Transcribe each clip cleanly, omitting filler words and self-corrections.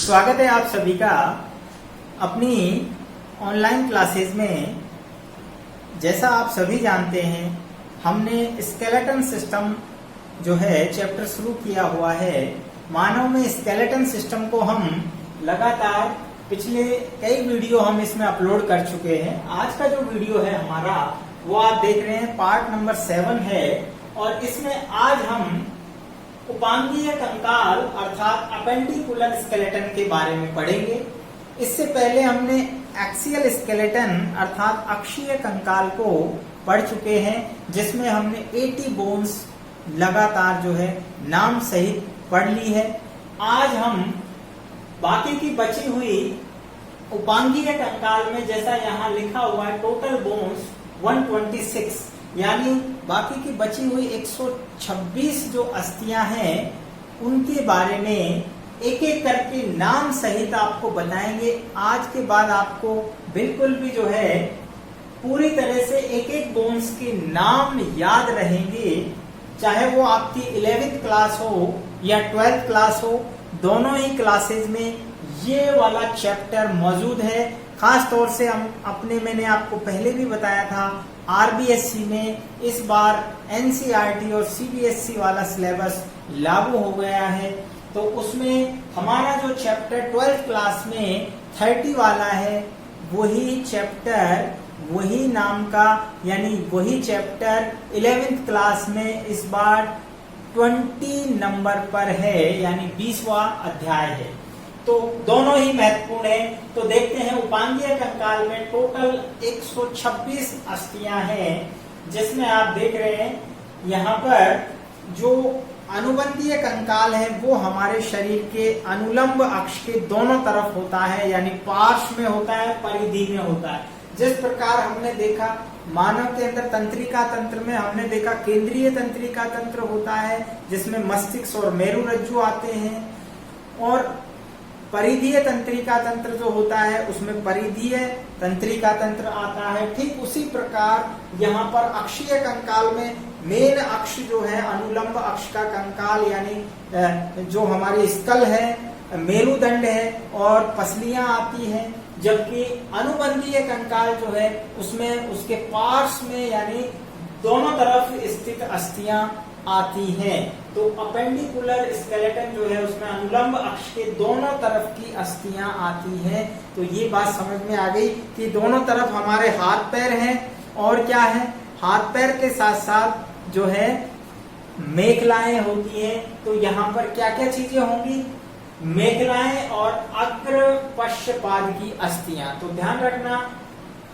स्वागत है आप सभी का अपनी ऑनलाइन क्लासेस में। जैसा आप सभी जानते हैं, हमने स्केलेटन सिस्टम जो है चैप्टर शुरू किया हुआ है। मानव में स्केलेटन सिस्टम को हम लगातार पिछले कई वीडियो हम इसमें अपलोड कर चुके हैं। आज का जो वीडियो है हमारा वो आप देख रहे हैं, पार्ट नंबर 7 है। और इसमें आज हम उपांगीय कंकाल अर्थात अपेंडिकुलर स्केलेटन के बारे में पढ़ेंगे। इससे पहले हमने एक्सियल स्केलेटन अर्थात अक्षीय कंकाल को पढ़ चुके हैं, जिसमें हमने 80 बोन्स लगातार जो है नाम सहित पढ़ ली है। आज हम बाकी की बची हुई उपांगीय कंकाल में, जैसा यहाँ लिखा हुआ है टोटल बोन्स 126, यानी बाकी की बची हुई 126 जो अस्थियां हैं उनके बारे में एक एक करके नाम सहित आपको बताएंगे। आज के बाद आपको बिल्कुल भी जो है पूरी तरह से एक एक बोन्स के नाम याद रहेंगे, चाहे वो आपकी 11th क्लास हो या 12th क्लास हो, दोनों ही क्लासेज में ये वाला चैप्टर मौजूद है। खास तौर से मैंने आपको पहले भी बताया था, आरबीएससी में इस बार एनसीईआरटी और सीबीएसई वाला सिलेबस लागू हो गया है, तो उसमें हमारा जो चैप्टर 12th क्लास में 30 वाला है, वही चैप्टर वही नाम का, यानी वही चैप्टर 11th क्लास में इस बार 20 नंबर पर है, यानी 20वां अध्याय है। तो दोनों ही महत्वपूर्ण है। तो देखते हैं, उपांगीय कंकाल में टोटल 126 अस्थियां हैं, जिसमें आप देख रहे हैं यहाँ पर जो अनुबंधीय कंकाल है वो हमारे शरीर के अनुलंब अक्ष के दोनों तरफ होता है, यानी पार्श्व में होता है, परिधि में होता है। जिस प्रकार हमने देखा मानव के अंदर तंत्रिका तंत्र में हमने देखा केंद्रीय तंत्रिका तंत्र होता है, जिसमें मस्तिष्क और मेरुरज्जु आते हैं, और परिधीय तंत्रिका तंत्र जो होता है उसमें परिधीय तंत्रिका तंत्र आता है। ठीक उसी प्रकार यहाँ पर अक्षीय कंकाल में मेन अक्ष जो है अनुलंब अक्ष का कंकाल, यानी जो हमारी स्कल है, मेरुदंड है और पसलियां आती हैं, जबकि अनुबंधीय कंकाल जो है उसमें उसके पार्श्व में यानी दोनों तरफ स्थित अस्थियां आती हैं। तो अपेंडिकुलर स्केलेटन जो है उसमें अनुलंब अक्ष के दोनों तरफ की अस्थियां आती हैं। तो ये बात समझ में आ गई कि दोनों तरफ हमारे हाथ पैर हैं, और क्या है, हाथ पैर के साथ साथ जो है मेखलाएं होती हैं। तो यहाँ पर क्या क्या चीजें होंगी, मेखलाएं और अग्र पश्चपाद की अस्थियां। तो ध्यान रखना,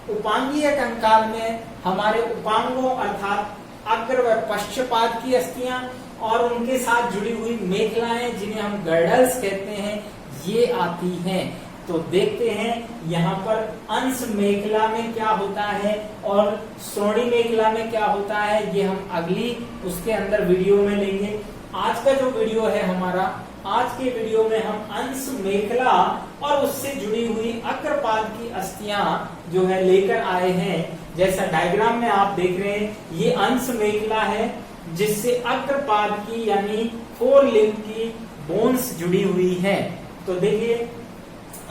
उपांगीय कंकाल में हमारे उपांगों अर्थात अग्र व पश्चपाद की अस्थियां और उनके साथ जुड़ी हुई मेखलाएं, जिन्हें हम गर्डल्स कहते हैं, ये आती हैं। तो देखते हैं यहाँ पर अंश मेखला में क्या होता है और श्रोणी मेखला में क्या होता है, ये हम अगली उसके अंदर वीडियो में लेंगे। आज का जो वीडियो है हमारा, आज के वीडियो में हम अंश मेखला और उससे जुड़ी हुई अग्रपाद की अस्थियां जो है लेकर आए हैं। जैसा डायग्राम में आप देख रहे हैं, ये अंश मेखला है जिससे अग्रपाद की यानी 4 लिंब की बोन्स जुड़ी हुई हैं। तो देखिए,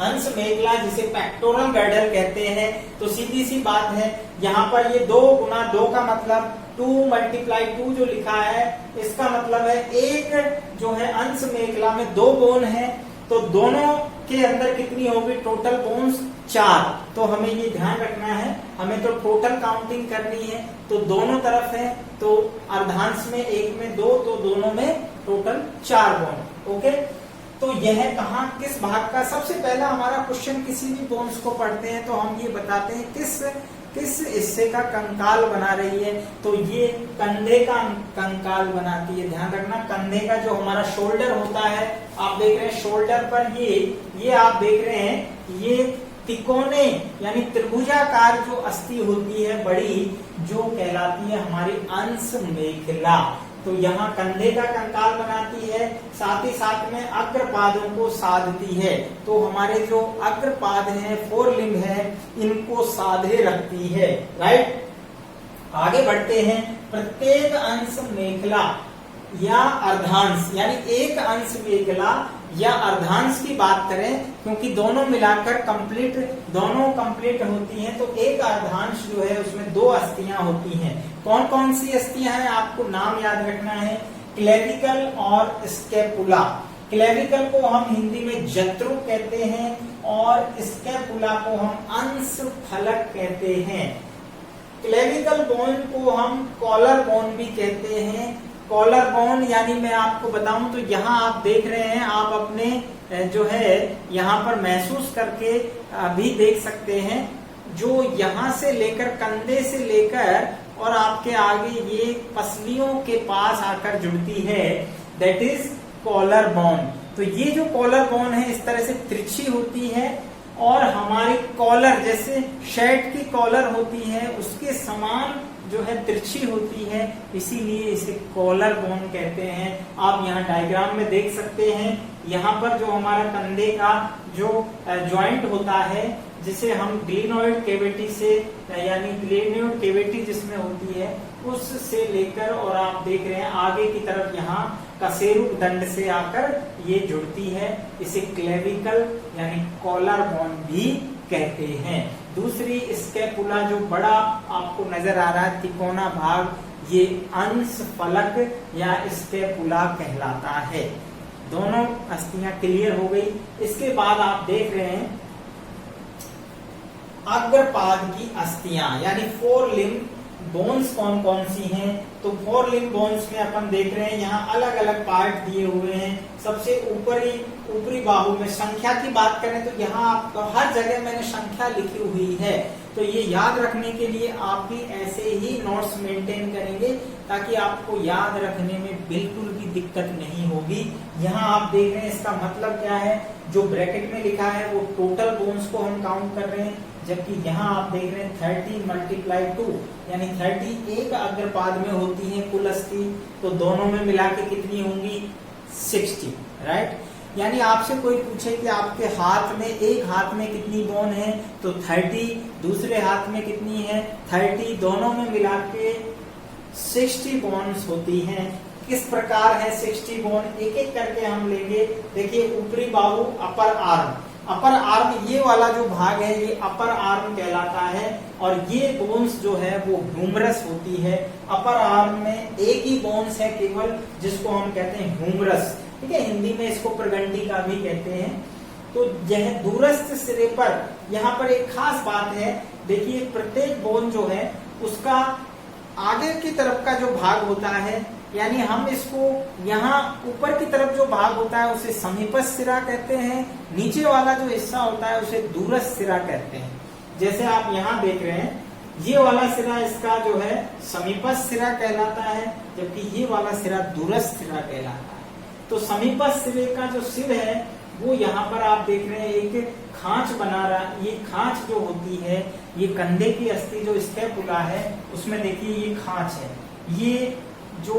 अंश मेखला जिसे पेक्टोरल गर्डल कहते हैं, तो सीधी सी बात है, यहाँ पर ये 2 गुना 2 का मतलब 2 × 2 जो लिखा है, इसका मतलब है एक जो है अंश मेखला में 2 बोन है, तो दोनों के अंदर कितनी होगी टोटल बोन्स 4। तो हमें ये ध्यान रखना है, हमें तो टोटल काउंटिंग करनी है। तो दोनों तरफ है, तो अर्धांश में एक में 2, तो दोनों में टोटल 4 बोन। ओके, तो यह कहाँ किस भाग का, सबसे पहला हमारा क्वेश्चन किसी भी बोन्स को पढ़ते हैं तो हम ये बताते हैं किस हिस्से का कंकाल बना रही है। तो ये कंधे का कंकाल बनाती है। ध्यान रखना, कंधे का जो हमारा शोल्डर होता है, आप देख रहे हैं शोल्डर पर ये आप देख रहे हैं, ये तिकोने यानी त्रिभुजाकार जो अस्थि होती है बड़ी, जो कहलाती है हमारी अंश मेखला। तो यहाँ कंधे का कंकाल बनाती है, साथ ही साथ में अग्रपादों को साधती है। तो हमारे जो अग्रपाद हैं, 4 लिंब है, इनको साधे रखती है। राइट, आगे बढ़ते हैं। प्रत्येक अंश मेखला या अर्धांश यानी एक अंश मेखला या अर्धांश की बात करें, क्योंकि दोनों मिलाकर दोनों कंप्लीट होती हैं, तो एक अर्धांश जो है उसमें 2 अस्थियां होती हैं। कौन कौन सी अस्थियां हैं, आपको नाम याद रखना है, क्लेविकल और स्कैपुला। क्लेविकल को हम हिंदी में जत्रु कहते हैं और स्कैपुला को हम अंश फलक कहते हैं। क्लेविकल बोन को हम कॉलर बोन भी कहते हैं। कॉलर बोन यानी मैं आपको बताऊं तो यहाँ आप देख रहे हैं, आप अपने जो है यहाँ पर महसूस करके भी देख सकते हैं, जो यहाँ से लेकर कंधे से लेकर और आपके आगे ये पसलियों के पास आकर जुड़ती है, दैट इज कॉलर बोन। तो ये जो कॉलर बोन है इस तरह से तिरछी होती है और हमारी कॉलर जैसे शर्ट की कॉलर होती है उसके समान जो है तिरछी होती है, इसीलिए इसे कॉलर बोन कहते हैं। आप यहाँ डायग्राम में देख सकते हैं, यहाँ पर जो हमारा कंधे का जो जॉइंट होता है जिसे हम ग्लिनोइड कैविटी से यानी ग्लिनोइड कैविटी जिसमें होती है उससे लेकर और आप देख रहे हैं आगे की तरफ यहाँ कशेरुक दंड से आकर ये जुड़ती है, इसे क्लेविकल यानी कॉलर बोन भी कहते हैं। दूसरी स्कैपुला जो बड़ा आपको नजर आ रहा है तिकोना भाग, ये अंश फलक या स्कैपुला कहलाता है। दोनों अस्थियां क्लियर हो गई। इसके बाद आप देख रहे हैं अग्रपाद की अस्थियां यानी 4 लिम्ब बोन्स कौन कौन सी हैं, तो 4 लिम्ब बोन्स में अपन देख रहे हैं यहाँ अलग अलग पार्ट दिए हुए हैं। सबसे ऊपरी बाहु में संख्या की बात करें तो यहाँ आपको हर जगह मैंने संख्या लिखी हुई है, तो ये याद रखने के लिए आप भी ऐसे ही नोट्स मेंटेन करेंगे ताकि आपको याद रखने में बिल्कुल भी दिक्कत नहीं होगी। यहाँ आप देख रहे हैं इसका मतलब क्या है, जो ब्रैकेट में लिखा है वो टोटल बोन्स को हम काउंट कर रहे हैं, जबकि यहाँ आप देख रहे हैं 30 × 2 यानी 30 एक अग्रपाद में होती है कुल अस्थि, तो दोनों में मिला के कितनी होंगी 60, राइट। यानी आपसे कोई पूछे कि आपके हाथ में एक हाथ में कितनी बोन है तो 30, दूसरे हाथ में कितनी है 30, दोनों में मिला के 60 बोन्स होती हैं। किस प्रकार है 60 बोन, एक एक करके हम लेंगे। देखिए ऊपरी बाहु अपर आर्म ये वाला जो भाग है ये अपर आर्म कहलाता है और ये बोन्स जो है वो ह्यूमरस होती है। अपर आर्म में एक ही बोन्स है केवल जिसको हम कहते हैं ह्यूमरस, ठीक है, हिंदी में इसको प्रगंडिका भी कहते हैं। तो यह दूरस्थ सिरे पर यहाँ पर एक खास बात है, देखिए प्रत्येक बोन जो है उसका आगे की तरफ का जो भाग होता है यानी हम इसको यहाँ ऊपर की तरफ जो भाग होता है उसे समीपस्थ सिरा कहते हैं, नीचे वाला जो हिस्सा होता है उसे दूरस्थ सिरा कहते हैं। जैसे आप यहाँ देख रहे हैं ये वाला सिरा इसका जो है समीपस्थ सिरा कहलाता है, जबकि ये वाला सिरा दूरस्थ सिरा कहलाता है। तो समीपस्थ सिरे का जो सिर है वो यहाँ पर आप देख रहे हैं एक खांच बना रहा है। ये खांच जो होती है ये कंधे की अस्थि जो स्कैपुला है उसमें देखिए ये खांच है। ये जो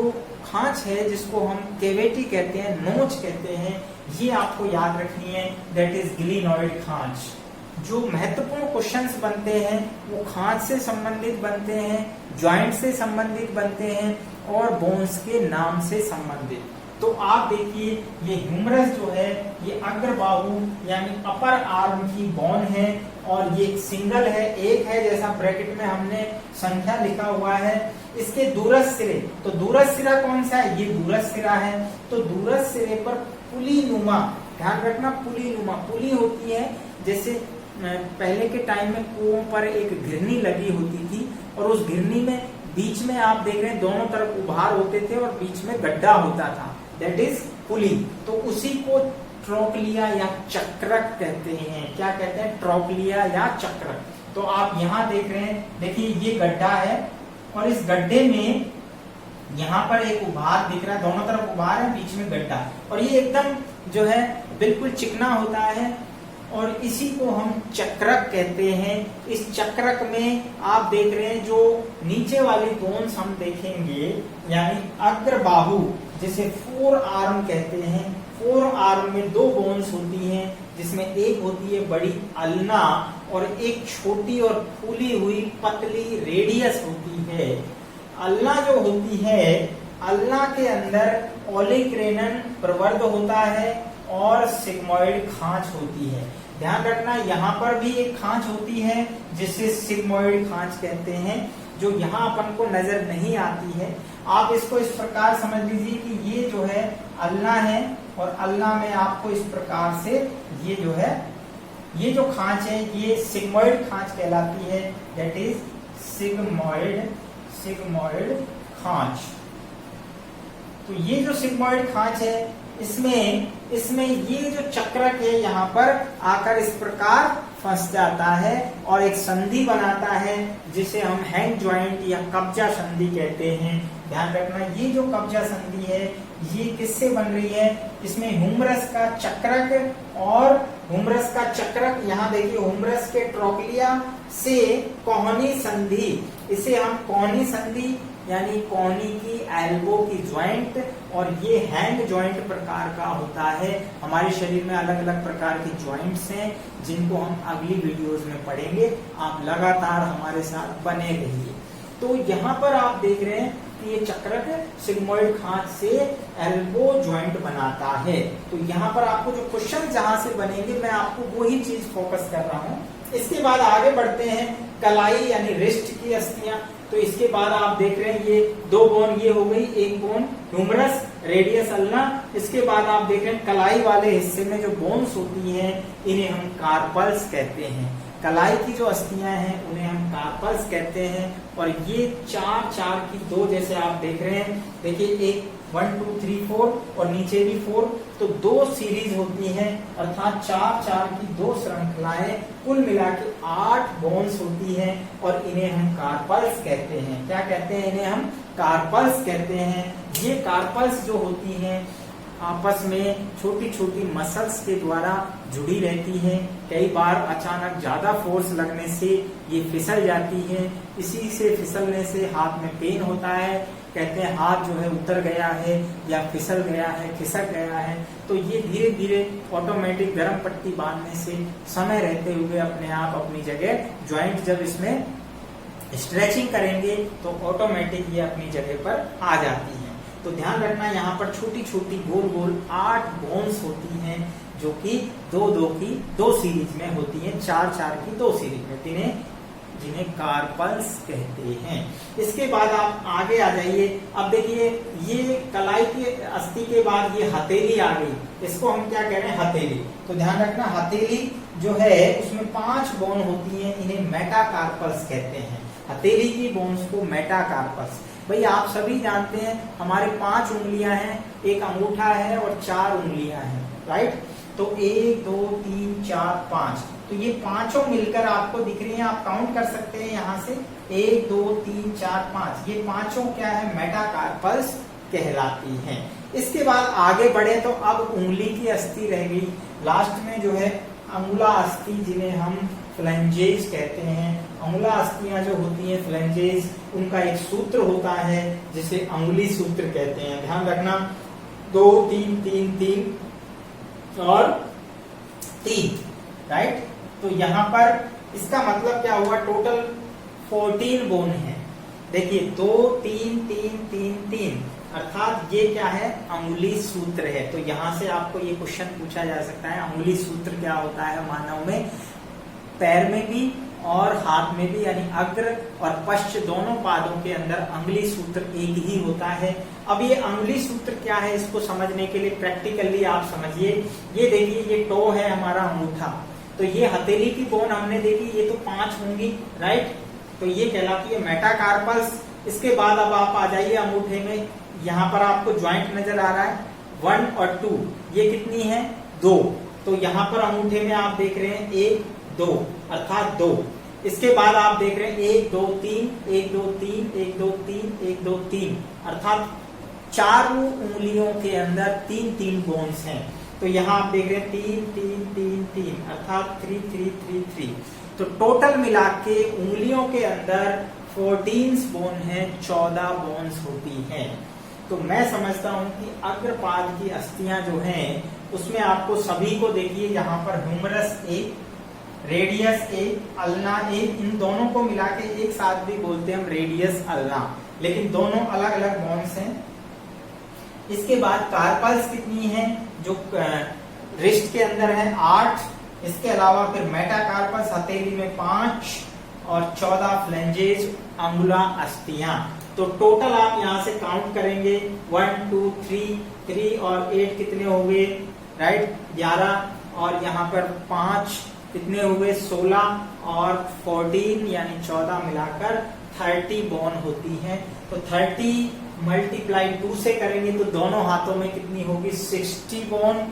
खांच है जिसको हम कैविटी कहते हैं, नोच कहते हैं, ये आपको याद रखनी है, दैट इज ग्लिनोइड खांच। जो महत्वपूर्ण क्वेश्चंस बनते हैं वो खांच से संबंधित बनते हैं, ज्वाइंट से संबंधित बनते हैं और बोन्स के नाम से संबंधित। तो आप देखिए ये ह्यूमरस जो है ये अग्रबाहु यानी अपर आर्म की बोन है और ये सिंगल है, एक है, जैसा ब्रैकेट में हमने संख्या लिखा हुआ है। इसके दूरस्थ सिरे, तो दूरस्थ सिरा कौन सा है, ये दूरस्थ सिरा है। तो दूरस्थ सिरे पर पुली नुमा, ध्यान रखना पुली नुमा, पुली होती है जैसे पहले के टाइम में कुओं पर एक घिरनी लगी होती थी और उस घिरनी में बीच में आप देख रहे हैं दोनों तरफ उभार होते थे और बीच में गड्ढा होता था, दैट इज पुली। तो उसी को ट्रोक्लिया या चक्रक कहते हैं। क्या कहते हैं, ट्रोक्लिया या चक्रक। तो आप यहाँ देख रहे हैं, देखिए ये गड्ढा है और इस गड्ढे में यहाँ पर एक उभार दिख रहा है, दोनों तरफ उभार है, बीच में गड्ढा, और ये एकदम जो है बिल्कुल चिकना होता है और इसी को हम चक्रक कहते हैं। इस चक्रक में आप देख रहे हैं जो नीचे वाली बोन्स हम देखेंगे यानी अग्रबाहु जिसे 4 आर्म कहते हैं। 4 आर्म में 2 बोन्स होती हैं जिसमें एक होती है बड़ी अल्ना और एक छोटी और फूली हुई पतली रेडियस होती है। अल्ना जो होती है, अल्ना के अंदर ओलिक्रेनन प्रवर्ध होता है और सिग्मोइड खांच होती है। ध्यान रखना यहाँ पर भी एक खांच होती है जिसे सिग्मोइड खांच कहते हैं, जो यहाँ अपन को नजर नहीं आती है। आप इसको इस प्रकार समझ लीजिए कि ये जो है अल्ना है और अल्ना में आपको इस प्रकार से ये जो है ये जो खांच है ये सिग्मोइड खांच कहलाती है, दैट इज सिग्मोइड खांच। तो ये जो सिग्मोइड खांच है इसमें ये जो चक्रक है यहाँ पर आकर इस प्रकार फंस जाता है और एक संधि बनाता है जिसे हम हैंग ज्वाइंट या कब्जा संधि कहते हैं। ध्यान रखना ये जो कब्जा संधि है ये किससे बन रही है, इसमें ह्यूमरस का चक्रक और ह्यूमरस का चक्रक, यहाँ देखिए ह्यूमरस के ट्रोक्लिया से कोहनी संधि, इसे हम कोहनी संधि यानी कोहनी की एल्बो की ज्वाइंट, और ये हैंग ज्वाइंट प्रकार का होता है। हमारे शरीर में अलग अलग प्रकार के ज्वाइंट्स हैं जिनको हम अगली वीडियोस में पढ़ेंगे। आप लगातार हमारे साथ बने रहिए। तो यहाँ पर आप देख रहे हैं कि ये चक्रक सिग्मोइड खांच से एल्बो ज्वाइंट बनाता है। तो यहाँ पर आपको जो क्वेश्चन जहां से बनेंगे मैं आपको वही चीज फोकस कर रहा हूँ। इसके बाद आगे बढ़ते हैं कलाई यानी रिस्ट की अस्थियां। तो इसके बाद आप देख रहे हैं ये दो बोन, ये हो गई एक बोन ह्यूमरस रेडियस अल्ना। इसके बाद आप देख रहे हैं कलाई वाले हिस्से में जो बोन्स होती हैं इन्हें हम कार्पल्स कहते हैं। कलाई की जो अस्थियां हैं उन्हें हम कार्पल्स कहते हैं। और ये चार की दो, जैसे आप देख रहे हैं, देखिए एक 1 2 3 4 और नीचे भी 4, तो दो सीरीज होती हैं, अर्थात चार की दो श्रृंखलाएं, कुल मिला के 8 बोन्स होती हैं और इन्हें हम कार्पल्स कहते हैं। क्या कहते हैं? इन्हें हम कार्पल्स कहते हैं। ये कार्पल्स जो होती हैं आपस में छोटी छोटी मसल्स के द्वारा जुड़ी रहती है। कई बार अचानक ज्यादा फोर्स लगने से ये फिसल जाती है। इसी से फिसलने से हाथ में पेन होता है, कहते हैं हाथ जो है उतर गया है या फिसल गया है, खिसक गया है। तो ये धीरे धीरे ऑटोमेटिक गर्म पट्टी बांधने से समय रहते हुए अपने आप अपनी जगह, ज्वाइंट जब इसमें स्ट्रेचिंग करेंगे तो ऑटोमेटिक ये अपनी जगह पर आ जाती है। तो ध्यान रखना यहाँ पर छोटी छोटी गोल गोल 8 बोन्स होती हैं जो कि दो की दो सीरीज में होती हैं, 4 की दो सीरीज में, जिन्हें कार्पल्स कहते हैं। इसके बाद आप आगे आ जाइए। अब देखिए ये कलाई की अस्थि के बाद ये हथेली आ गई, इसको हम क्या कह रहे हैं? हथेली। तो ध्यान रखना हथेली जो है उसमें 5 बोन होती हैं, इन्हें मेटाकार्पल्स कहते हैं। हथेली की बोन्स को मेटाकार्पल्स। भाई आप सभी जानते हैं हमारे 5 उंगलियां हैं, एक अंगूठा है और 4 उंगलियां हैं, राइट? तो 1 2 3 4 5, तो ये पांचों मिलकर आपको दिख रही हैं, आप काउंट कर सकते हैं यहाँ से 1 2 3 4 5, ये पांचों क्या है? मेटाकार्पल्स कहलाती हैं। इसके बाद आगे बढ़े तो अब उंगली की अस्थि रह गई, लास्ट में जो है अंगुला अस्थि, जिन्हें हम फ्लैंजेस कहते हैं। अंगुला अस्थियां जो होती हैं फ्लैंजेस, उनका एक सूत्र होता है जिसे अंगुली सूत्र कहते हैं। ध्यान रखना 2 3 3 3 और 3, राइट? तो यहाँ पर इसका मतलब क्या हुआ? टोटल 14 बोन है। देखिए 2 3 3 3 3, अर्थात ये क्या है? अंगुली सूत्र है। तो यहाँ से आपको ये क्वेश्चन पूछा जा सकता है, अंगुली सूत्र क्या होता है मानव में? पैर में भी और हाथ में भी, यानी अग्र और पश्च दोनों पादों के अंदर अंगुली सूत्र एक ही होता है। अब ये अंगुली सूत्र क्या है, इसको समझने के लिए प्रैक्टिकली आप समझिए। ये देखिए ये टो है हमारा अंगूठा, तो ये हथेली की बोन हमने देखी, ये तो 5 होंगी, राइट? तो ये कहलाती है मेटाकार्पल्स। इसके बाद अब आप आ जाइए अंगूठे में, यहाँ पर आपको ज्वाइंट नजर आ रहा है 1 और 2, ये कितनी है? 2। तो यहाँ पर अंगूठे में आप देख रहे हैं 1 2, अर्थात 2। इसके बाद आप देख रहे हैं 1 2 3 1 2 3 1 2 3 1 2 3, अर्थात 4 उंगलियों के अंदर 3 बोन्स हैं। तो यहाँ आप देख रहे हैं 3 3 3 3, अर्थात 3 3 3 3। तो टोटल मिला के उंगलियों के अंदर 14 बोन है, 14 बोन्स होती हैं। तो मैं समझता हूं कि अग्रपाद की अस्थियां जो हैं उसमें आपको सभी को देखिए, यहाँ पर ह्यूमरस एक, रेडियस एक, अल्ना एक, इन दोनों को मिला के एक साथ भी बोलते हैं हम रेडियस अल्ना, लेकिन दोनों अलग अलग बोन्स हैं। इसके बाद कार्पल्स कितनी हैं? जो रिस्ट के अंदर है 8, इसके अलावा फिर मेटाकार्पस हथेली में 5 और 14 फ्लेंजेस अंगुला अस्थियां। तो टोटल आप यहाँ से काउंट करेंगे 1 2 3 और 8 कितने हो गए, राइट 11, और यहाँ पर 5 कितने हुए 16 और 14 यानी 14 मिलाकर 30 बोन होती है। तो 30 मल्टीप्लाई 2 से करेंगे तो दोनों हाथों में कितनी होगी 60 बोन,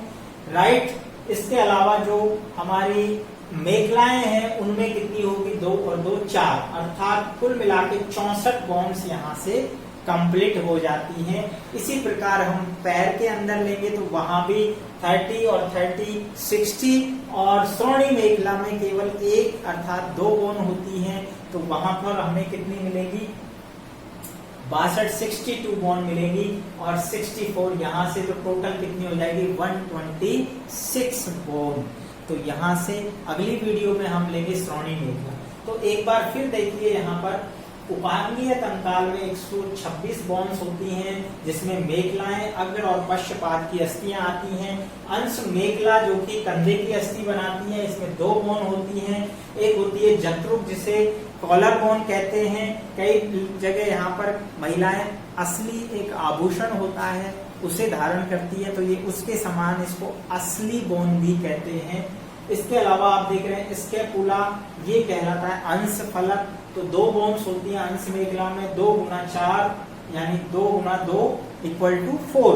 राइट। इसके अलावा जो हमारी मेखलाएं हैं उनमें कितनी होगी 2 और 2 4, अर्थात कुल मिला के 64 बोन्स यहाँ से कंप्लीट हो जाती हैं। इसी प्रकार हम पैर के अंदर लेंगे तो वहां भी 30 और 30 60, और श्रोणी मेखला में केवल 1 अर्थात 2 बोन होती हैं, तो वहां पर हमें कितनी मिलेगी 62 62 बोन मिलेगी, और 64 यहाँ से तो टोटल कितनी हो जाएगी 126 बोन। तो यहाँ से अगली वीडियो में हम लेंगे श्रोणी मेखला। तो एक बार फिर देखिए यहाँ पर उपांगीय कंकाल में 126 बोन्स होती हैं, जिसमें मेखलाएं अग्र और पश्चपाद की अस्थियां आती हैं। अंश मेखला जो कि कंधे की अस्थि बनाती है, इसमें 2 बोन होती हैं। एक होती है जत्रुक जिसे कॉलर बोन कहते हैं। कई जगह यहाँ पर महिलाएं असली एक आभूषण होता है उसे धारण करती है, तो ये उसके समान इसको असली बोन भी कहते हैं। इसके अलावा आप देख रहे हैं स्कैपुला, ये कहलाता है अंश फलक। तो 2 बोन्स होती है अंश मेखला में, 2 गुना 4 यानी 2 गुना 2 इक्वल टू 4,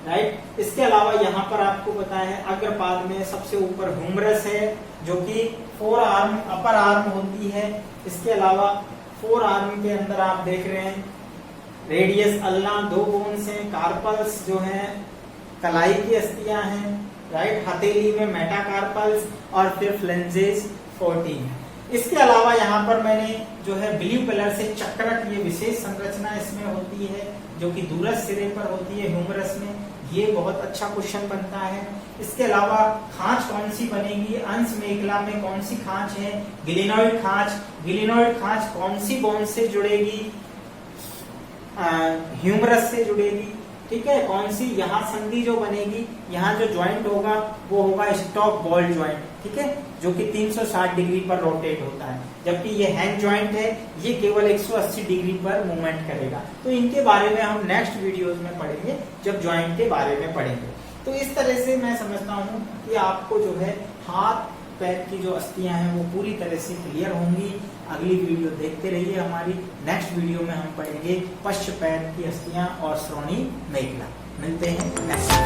राइट। इसके अलावा यहाँ पर आपको बताया है अग्रपाद में सबसे ऊपर ह्यूमरस है जो कि 4 आर्म अपर आर्म होती है। इसके अलावा 4 आर्म के अंदर आप देख रहे हैं रेडियस अल्ना 2 बोन्स हैं, कार्पल्स जो है कलाई की अस्थियां हैं, राइट। हथेली में मेटाकार्पल्स और फिर फ्लेंजेस 14। इसके अलावा यहाँ पर मैंने जो है ब्लू कलर से चक्रक, ये विशेष संरचना इसमें होती है जो कि दूरस्थ सिरे पर होती है ह्यूमरस में। ये बहुत अच्छा क्वेश्चन बनता है। इसके अलावा खांच कौन सी बनेगी, अंश मेखला में कौन सी खांच है, ग्लिनोइड खांच। ग्लिनोइड खांच कौन सी बोन से जुड़ेगी, ह्यूमरस से जुड़ेगी, ठीक है। कौन सी, यहाँ संधि जो बनेगी, यहाँ जो ज्वाइंट होगा वो होगा स्टॉप बॉल ज्वाइंट, ठीक है, जो कि 360 डिग्री पर रोटेट होता है, जबकि ये हैंग ज्वाइंट है, ये केवल 180 डिग्री पर मूवमेंट करेगा। तो इनके बारे में हम नेक्स्ट वीडियोस में पढ़ेंगे जब ज्वाइंट के बारे में पढ़ेंगे। तो इस तरह से मैं समझता हूँ कि आपको जो है हाथ पैर की जो अस्थियां हैं वो पूरी तरह से क्लियर होंगी। अगली वीडियो देखते रहिए हमारी। नेक्स्ट वीडियो में हम पढ़ेंगे पश्च पैर की अस्थियां और श्रोणी मेखला। मिलते हैं नेक्स्ट।